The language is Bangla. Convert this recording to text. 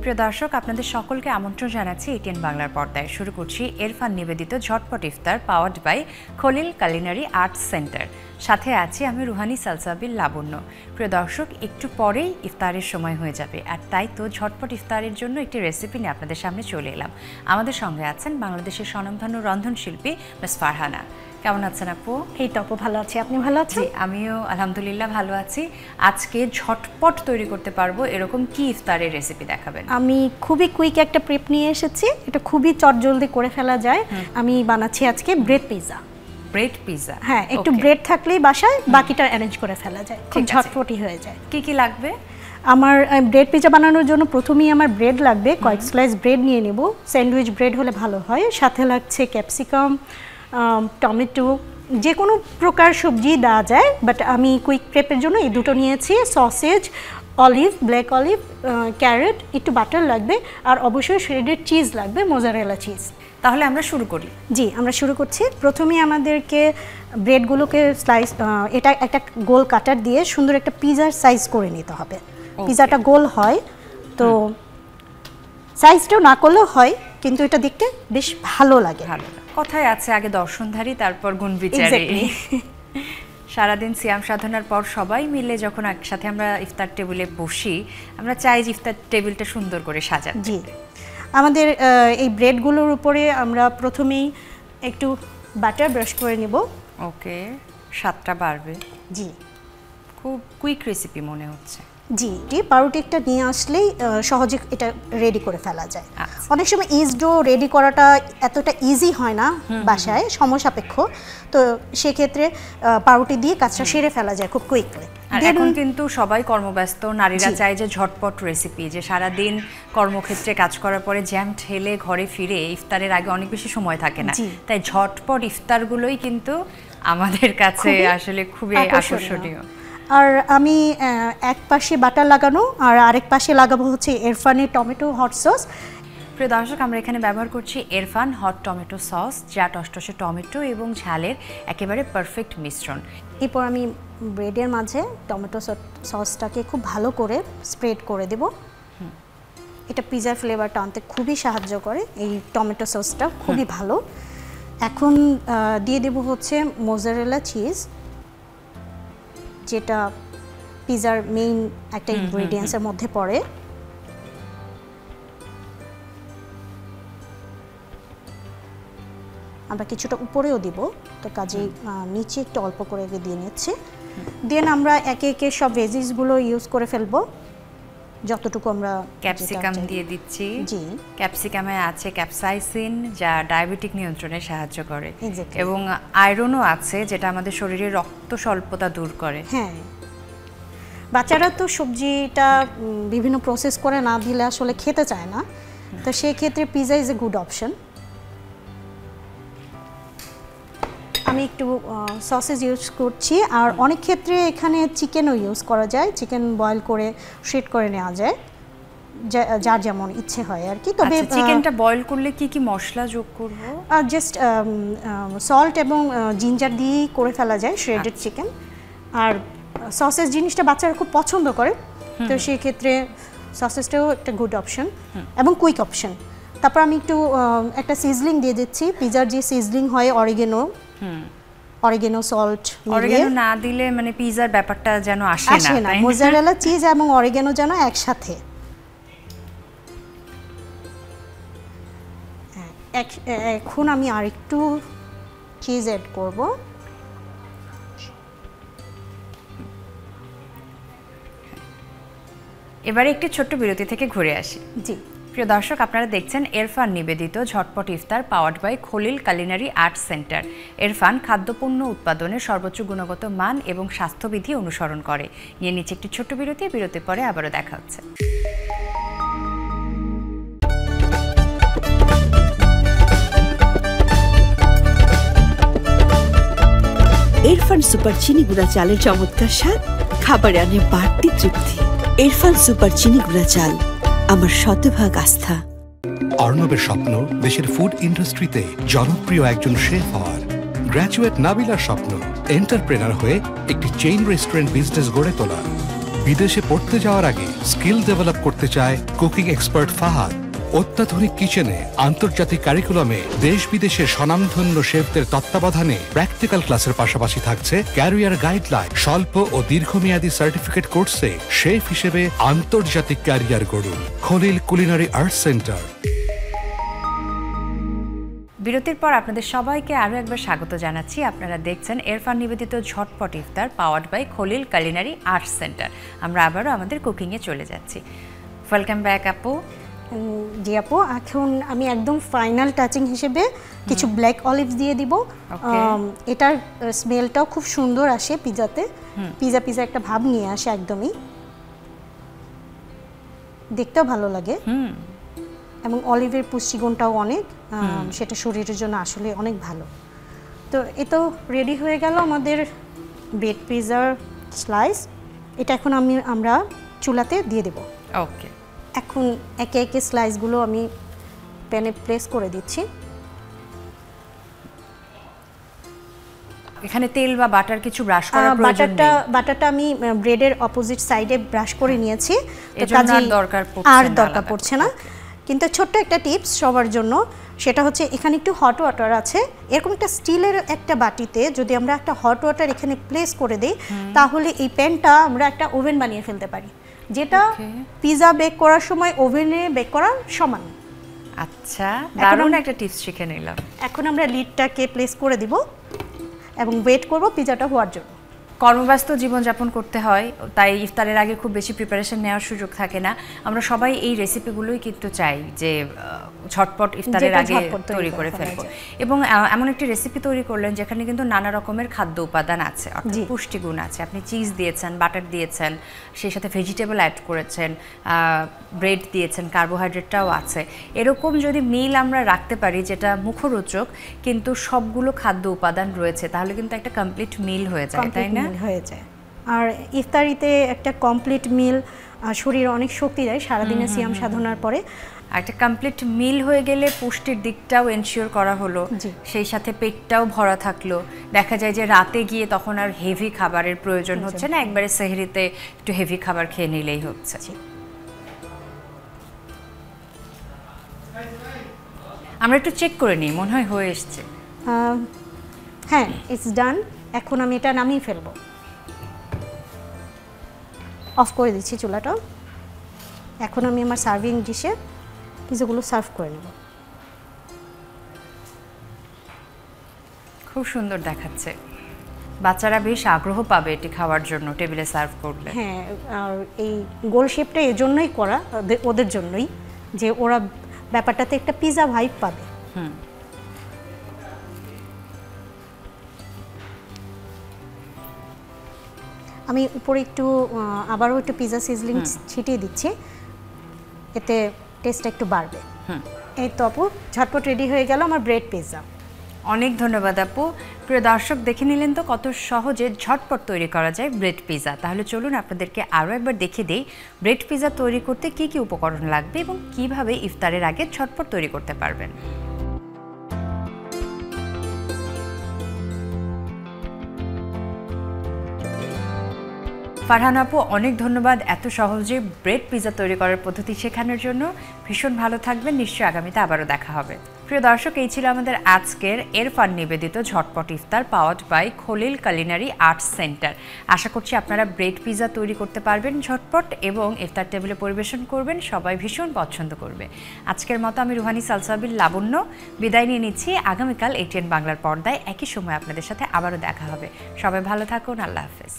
প্রিয় দর্শক, আপনাদের সকলকে আমন্ত্রণ জানাচ্ছি এটিএন বাংলার পর্দায়। শুরু করছি এরফান নিবেদিত ঝটপট ইফতার, powered by Khalil culinary arts centre. সাথে আছি আমি রুহানি সালসাবিল লাবণ্য। প্রিয় দর্শক, একটু পরেই ইফতারের সময় হয়ে যাবে, আর তাই তো ঝটপট ইফতারের জন্য একটি রেসিপি নিয়ে আপনাদের সামনে চলে এলাম। আমাদের সঙ্গে আছেন বাংলাদেশের স্বনামধন্য রন্ধনশিল্পী মিস ফারহানা। কেমন আছেন আপু? এই তো আপু, ভালো আছি। আপনি ভালো আছেন? আমিও আলহামদুলিল্লাহ ভালো আছি। আজকে ঝটপট তৈরি করতে পারবো এরকম কি ইফতারের রেসিপি দেখাবেন? আমি খুবই কুইক একটা প্রেপ নিয়ে এসেছি, এটা খুবই চটজলদি করে ফেলা যায়। আমি বানাচ্ছি আজকে ব্রেড পিৎজা। Bread pizza? হ্যাঁ, একটু ব্রেড থাকলেই বাসায় বাকিটা অ্যারেঞ্জ করে ফেলা যায়, খুব ঝটপটি হয়ে যায়। কি কি লাগবে? আমার ব্রেড পিৎজা বানানোর জন্য প্রথমেই আমার ব্রেড লাগবে, কয়েক স্লাইস ব্রেড নিয়ে নেব। স্যান্ডউইচ ব্রেড হলে ভালো হয়। সাথে লাগছে ক্যাপসিকাম, টমেটো, যে কোনো প্রকার সবজি দেওয়া যায়, বাট আমি কুইক প্রেপের জন্য এই দুটো নিয়েছি। Sausage, olive, black olive, carrot, একটু বাটার লাগবে, আর অবশ্যই শ্রেডেড চিজ লাগবে, মোজারেলা চিজ। তাহলে আমরা শুরু করি। জি, আমরা শুরু করছি। প্রথমে আমাদেরকে ব্রেডগুলোকে স্লাইস, এটা একটা গোল কাটার দিয়ে সুন্দর একটা পিৎজার সাইজ করে নিতে হবে। পিৎজাটা গোল হয়, তো সাইজটাও না করলেও হয়, কিন্তু এটা দেখতে বেশ ভালো লাগে। কথায় আছে আগে দর্শনধারী তারপর গুণ বিচারী। সারাদিন সিয়াম সাধনার পর সবাই মিলে যখন একসাথে আমরা ইফতার টেবিলে বসি, আমরা চাই যে ইফতার টেবিলটা সুন্দর করে সাজাতে। জি, আমাদের এই ব্রেডগুলোর উপরে আমরা প্রথমেই একটু বাটার ব্রাশ করে নেব। ওকে, স্বাদটা বাড়বে। জি, খুব কুইক রেসিপি মনে হচ্ছে। জি, পাউরুটি একটা নিয়ে আসলেই সহজে এটা রেডি করে ফেলা যায়। অনেক সময় ইজ ডো রেডি করাটা এতটা ইজি হয় না বাসায়, সময় সাপেক্ষ, তো সেক্ষেত্রে পাউরুটি দিয়ে কাজটা সেরে ফেলা যায় খুব কুইকলি। এখন কিন্তু সবাই কর্মব্যস্ত, নারীরা চায় যে ঝটপট রেসিপি, যে সারাদিন কর্মক্ষেত্রে কাজ করার পরে জ্যাম ঠেলে ঘরে ফিরে ইফতারের আগে অনেক বেশি সময় থাকে না, তাই ঝটপট ইফতারগুলোই কিন্তু আমাদের কাছে আসলে খুবই আকর্ষণীয়। আর আমি এক পাশে বাটার লাগানো আর আরেক পাশে লাগাবো হচ্ছে এরফানের টমেটো হট সস। প্রিয় দর্শক, আমরা এখানে ব্যবহার করছি এরফান হট টমেটো সস, যা টসটসে টমেটো এবং ঝালের একেবারে পারফেক্ট মিশ্রণ। এরপর আমি ব্রেডের মাঝে টমেটো সসটাকে খুব ভালো করে স্প্রেড করে দেব। এটা পিৎজার ফ্লেভারটা আনতে খুবই সাহায্য করে, এই টমেটো সসটা খুবই ভালো। এখন দিয়ে দেব হচ্ছে মোজারেলা চিজ, যেটা পিৎজার মেইন একটা ইনগ্রেডিয়েন্টসের মধ্যে পড়ে। আমরা কিছুটা উপরেও দিব, তো কাজেই নিচে একটু অল্প করে দিয়ে নিচ্ছি। দেন আমরা একে একে সব ভেজিসগুলো ইউজ করে ফেলবো যতটুকু আমরা। ক্যাপসিকাম দিয়ে দিচ্ছি। জি, ক্যাপসিকামে আছে ক্যাপসাইসিন, যা ডায়াবেটিক নিয়ন্ত্রণে সাহায্য করে, এবং আয়রনও আছে, যেটা আমাদের শরীরে রক্ত স্বল্পতা দূর করে। হ্যাঁ, বাচ্চারা তো সবজিটা বিভিন্ন প্রসেস করে না দিলে আসলে খেতে চায় না, তো সেই ক্ষেত্রে pizza is a good option. আমি একটু সসেজ ইউজ করছি, আর অনেক ক্ষেত্রে এখানে চিকেনও ইউজ করা যায়, চিকেন বয়েল করে শ্রেড করে নেওয়া যায়, যার যেমন ইচ্ছে হয় আর কি। তবে চিকেনটা বয়েল করলে কি কি মশলা যোগ করব? জাস্ট সল্ট এবং জিঞ্জার দিয়েই করে ফেলা যায় শ্রেডেড চিকেন। আর সসেজ জিনিসটা বাচ্চারা খুব পছন্দ করে, তো সেই ক্ষেত্রে সসেজটাও একটা গুড অপশন এবং কুইক অপশন। তারপর আমি একটু একটা সিজলিং দিয়ে দিচ্ছি, পিৎজার যে সিজলিং হয়, অরিগেনো সল্ট। অরিগেনো না দিলে মানে পিৎজার ব্যাপারটা যেন আসে না। মোজারেলা চিজ এবং অরিগেনো যেন একসাথে। এখন আমি আরেকটু চিজ অ্যাড করব। এবারে একটি ছোট্ট বিরতি থেকে ঘুরে আসি। জি, প্রিয় দর্শক, আপনারা দেখছেন এরফান নিবেদিত ঝটপট ইফতার, powered by Khalil culinary arts centre. Erfan খাদ্যপণ্য উৎপাদনের সর্বোচ্চ গুণগত মান এবং স্বাস্থ্যবিধি অনুসরণ করে। নিয়ে নিচ্ছে একটি ছোট্ট বিরতি, বিরতির পরে আবারও দেখা হচ্ছে। এরফান সুপার চিনি গুঁড়া চালের চমৎকার স্বাদ, খাবারে আনে বাড়তি তৃপ্তি। এরফান সুপার চিনি গুঁড়া চাল, আমার শতভাগ আস্থা। অর্ণবের স্বপ্ন দেশের ফুড ইন্ডাস্ট্রিতে জনপ্রিয় একজন শেফ হওয়ার। গ্র্যাজুয়েট নাবিলার স্বপ্ন এন্টারপ্রেনার হয়ে একটি চেইন রেস্টুরেন্ট বিজনেস গড়ে তোলা। বিদেশে পড়তে যাওয়ার আগে স্কিল ডেভেলপ করতে চায় কুকিং এক্সপার্ট ফাহাদ। অত্যাধুনিক কিচেনে আন্তর্জাতিক কারিকুলামে দেশ বিদেশের স্বনামধন্য শেফদের তত্ত্বাবধানে প্র্যাকটিক্যাল ক্লাসের পাশাপাশি থাকছে ক্যারিয়ার গাইডলাইন। স্বল্প ও দীর্ঘমেয়াদী সার্টিফিকেট কোর্সে শেফ হিসেবে আন্তর্জাতিক ক্যারিয়ার গড়ুন। Khalil culinary arts centre. বিরতির পর আপনাদের সবাইকে আরও একবার স্বাগত জানাচ্ছি। আপনারা দেখছেন এরফান নিবেদিত ঝটপট ইফতার powered by Khalil culinary arts centre. আমরা আবারও আমাদের কুকিংয়ে চলে যাচ্ছি। ওয়েলকাম ব্যাক আপু। জি আপু, এখন আমি একদম ফাইনাল টাচিং হিসেবে কিছু ব্ল্যাক অলিভস দিয়ে দিব। এটার স্মেলটাও খুব সুন্দর আসে পিজাতে, পিজা একটা ভাব নিয়ে আসে, একদমই দেখতেও ভালো লাগে এবং অলিভের পুষ্টিগুণটাও অনেক, সেটা শরীরের জন্য আসলে অনেক ভালো। তো এ তো রেডি হয়ে গেল আমাদের ব্রেড পিজার স্লাইস। এটা এখন আমরা চুলাতে দিয়ে দেব। ওকে, এখন একে একে স্লাইসগুলো আমি প্যানে প্লেস করে দিচ্ছি। এখানে তেল বা বাটার কিছু ব্রাশ করার প্রয়োজন নেই। বাটারটা আমি ব্রেডের অপোজিট সাইডে ব্রাশ করে নিয়েছি, তো কাজে আর দরকার পড়ছে না। কিন্তু ছোট্ট একটা টিপস সবার জন্য, সেটা হচ্ছে এখানে একটু হট ওয়াটার আছে। এরকম একটা স্টিলের একটা বাটিতে যদি আমরা একটা হট ওয়াটার এখানে প্লেস করে দিই, তাহলে এই প্যানটা আমরা একটা ওভেন বানিয়ে ফেলতে পারি, যেটা পিজা বেক করার সময় ওভেনে বেক করার সমান। আচ্ছা, দারুণ একটা টিপস শিখে নিলাম। এখন আমরা লিডটাকে প্লেস করে দিব এবং ওয়েট করব পিজাটা হওয়ার জন্য। কর্মব্যস্ত জীবনযাপন করতে হয়, তাই ইফতারের আগে খুব বেশি প্রিপারেশন নেওয়ার সুযোগ থাকে না। আমরা সবাই এই রেসিপিগুলোই কিন্তু চাই যে ঝটপট ইফতারের আগে তৈরি করে ফেলবো। এবং এমন একটি রেসিপি তৈরি করলেন যেখানে কিন্তু নানা রকমের খাদ্য উপাদান আছে, অর্থাৎ পুষ্টিগুণ আছে। আপনি চিজ দিয়েছেন, বাটার দিয়েছেন, সেই সাথে ভেজিটেবল অ্যাড করেছেন, ব্রেড দিয়েছেন, কার্বোহাইড্রেটটাও আছে। এরকম যদি মিল আমরা রাখতে পারি যেটা মুখরোচক কিন্তু সবগুলো খাদ্য উপাদান রয়েছে, তাহলে কিন্তু একটা কমপ্লিট মিল হয়ে যায়, তাই না? হয়ে যায়। আর ইফতারিতে একটা কমপ্লিট মিল শরীরে অনেক শক্তি দেয় সারাদিনের সিয়াম সাধনার পরে। একটা কমপ্লিট মিল হয়ে গেলে পুষ্টির দিকটাও এনশিওর করা হলো, সেই সাথে পেটটাও ভরা থাকলো। দেখা যায় যে রাতে গিয়ে তখন আর হেভি খাবারের প্রয়োজন হচ্ছে না, একবারে সেহরিতে একটু হেভি খাবার খেয়ে নিলেই হচ্ছে। আমরা একটু চেক করে নিই, মনে হয় হয়ে এসছে। হ্যাঁ, ইটস ডান। এখন আমি এটা নামিয়ে ফেলবো, অফ করে দিচ্ছি চুলাটা। এখন আমি আমার সার্ভিং ডিশে পিজাগুলো সার্ভ করে নেব। খুব সুন্দর দেখাচ্ছে, বাচ্চারা বেশ আগ্রহ পাবে এটি খাওয়ার জন্য টেবিলে সার্ভ করলে। হ্যাঁ, আর এই গোল শেপটা এজন্যই করা, ওদের জন্যই, যে ওরা ব্যাপারটাতে একটা পিজা ভাইব পাবে। আমি উপরে একটু আবারও একটু পিজা সিজলিং ছিটিয়ে দিচ্ছি, এতে টেস্টটা একটু বাড়বে। এই তো আপু, ঝটপট রেডি হয়ে গেল আমার ব্রেড পিজা। অনেক ধন্যবাদ আপু। প্রিয় দর্শক, দেখে নিলেন তো কত সহজে ঝটপট তৈরি করা যায় ব্রেড পিজা। তাহলে চলুন আপনাদেরকে আরও একবার দেখে দেই ব্রেড পিজা তৈরি করতে কি কি উপকরণ লাগবে এবং কিভাবে ইফতারের আগে ঝটপট তৈরি করতে পারবেন। ফারহান আপু, অনেক ধন্যবাদ এত সহজে ব্রেড পিজা তৈরি করার পদ্ধতি শেখানোর জন্য। ভীষণ ভালো থাকবেন, নিশ্চয়ই আগামীতে আবারও দেখা হবে। প্রিয় দর্শক, এই ছিল আমাদের আজকের এরফান নিবেদিত ঝটপট ইফতার powered by Khalil culinary arts centre. আশা করছি আপনারা ব্রেড পিজা তৈরি করতে পারবেন ঝটপট এবং ইফতার টেবিলে পরিবেশন করবেন, সবাই ভীষণ পছন্দ করবে। আজকের মতো আমি রুহানি সালসাবিল লাবণ্য বিদায় নিয়ে নিচ্ছি। আগামীকাল ATN বাংলার পর্দায় একই সময় আপনাদের সাথে আবারও দেখা হবে। সবাই ভালো থাকুন, আল্লাহ হাফেজ।